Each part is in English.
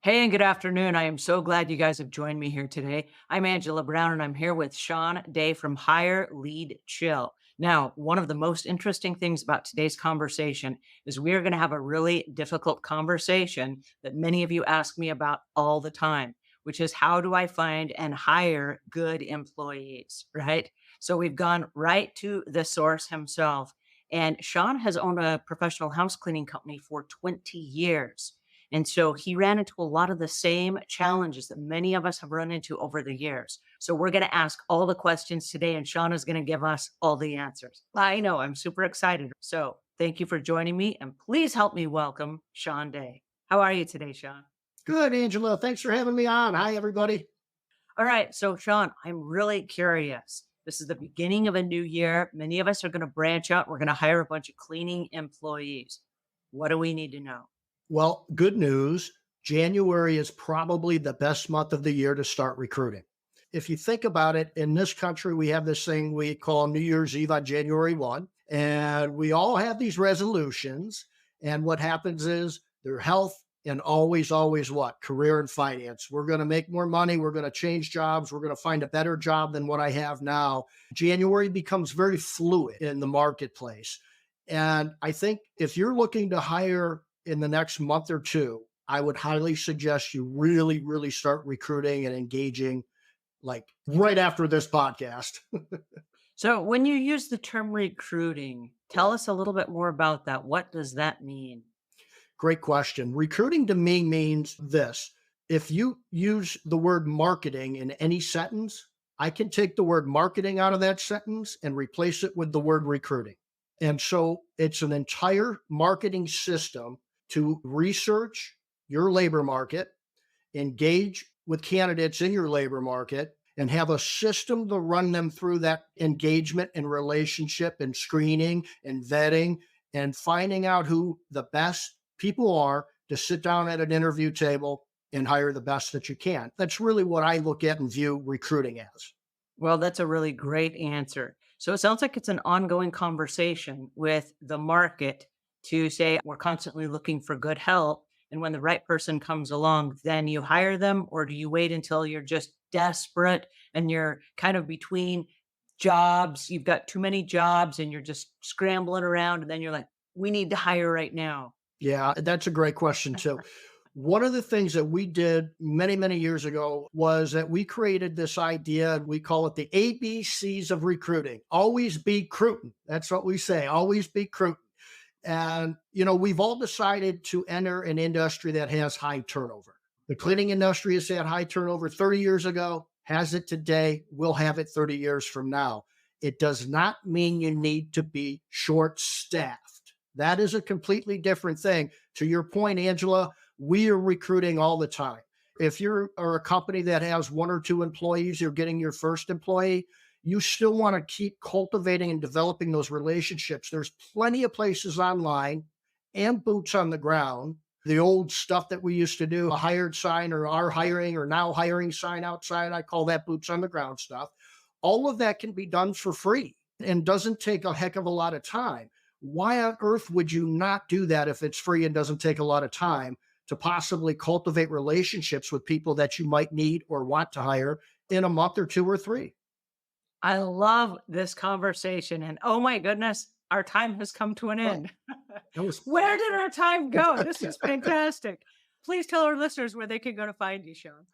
Hey, and good afternoon. I am so glad you guys have joined me here today. I'm Angela Brown, and I'm here with Shawn Day from Hire, Lead, Chill. Now, one of the most interesting things about today's conversation is we are going to have a really difficult conversation that many of you ask me about all the time, which is how do I find and hire good employees, right? So we've gone right to the source himself. And Shawn has owned a professional house cleaning company for 20 years. And so he ran into a lot of the same challenges that many of us have run into over the years. So we're going to ask all the questions today, and Shawn is going to give us all the answers. I know, I'm super excited. So thank you for joining me, and please help me welcome Shawn Day. How are you today, Shawn? Good, Angela. Thanks for having me on. Hi, everybody. All right. So, Shawn, I'm really curious. This is the beginning of a new year. Many of us are going to branch out. We're going to hire a bunch of cleaning employees. What do we need to know? Well, good news. January is probably the best month of the year to start recruiting. If you think about it, in this country, we have this thing we call New Year's Eve on January 1, and we all have these resolutions. And what happens is their health and always what? Career and finance. We're going to make more money. We're going to change jobs. We're going to find a better job than what I have now. January becomes very fluid in the marketplace. And I think if you're looking to hire in the next month or two, I would highly suggest you really start recruiting and engaging like right after this podcast. So, when you use the term recruiting, tell us a little bit more about that. What does that mean? Great question. Recruiting to me means this. If you use the word marketing in any sentence, I can take the word marketing out of that sentence and replace it with the word recruiting. And so it's an entire marketing system to research your labor market, engage with candidates in your labor market, and have a system to run them through that engagement and relationship and screening and vetting and finding out who the best people are to sit down at an interview table and hire the best that you can. That's really what I look at and view recruiting as. Well, that's a really great answer. So, it sounds like it's an ongoing conversation with the market to say we're constantly looking for good help. And when the right person comes along, then you hire them, or do you wait until you're just desperate and you're kind of between jobs? You've got too many jobs and you're just scrambling around, and then you're like, we need to hire right now. Yeah, that's a great question too. One of the things that we did many years ago was that we created this idea, and we call it the ABCs of recruiting. Always be recruiting. That's what we say. Always be recruiting. And, we've all decided to enter an industry that has high turnover. The cleaning industry has had high turnover 30 years ago, has it today, will have it 30 years from now. It does not mean you need to be short staffed. That is a completely different thing. To your point, Angela, we are recruiting all the time. If you're a company that has one or two employees, you're getting your first employee, you still want to keep cultivating and developing those relationships. There's plenty of places online and boots on the ground. The old stuff that we used to do, a hired sign or our hiring or now hiring sign outside, I call that boots on the ground stuff. All of that can be done for free and doesn't take a heck of a lot of time. Why on earth would you not do that if it's free and doesn't take a lot of time to possibly cultivate relationships with people that you might need or want to hire in a month or two or three? I love this conversation. And oh my goodness, our time has come to an Well, end. that was Where did our time go? This is fantastic. Please tell our listeners where they can go to find you, Shawn.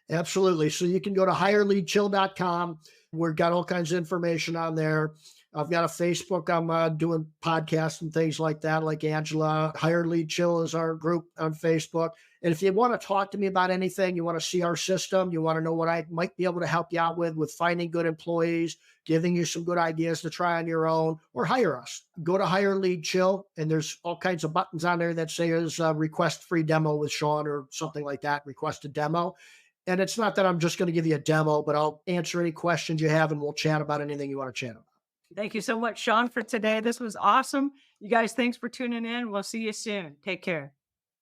Absolutely. So you can go to hireleadchill.com. We've got all kinds of information on there. I've got a Facebook. I'm doing podcasts and things like that, like Angela. Hire Lead Chill is our group on Facebook. And if you want to talk to me about anything, you want to see our system, you want to know what I might be able to help you out with finding good employees, giving you some good ideas to try on your own, or hire us. Go to Hire Lead Chill, and there's all kinds of buttons on there that say request free demo with Shawn or something like that, request a demo. And it's not that I'm just going to give you a demo, but I'll answer any questions you have and we'll chat about anything you want to chat about. Thank you so much, Shawn, for today. This was awesome. You guys, thanks for tuning in. We'll see you soon. Take care.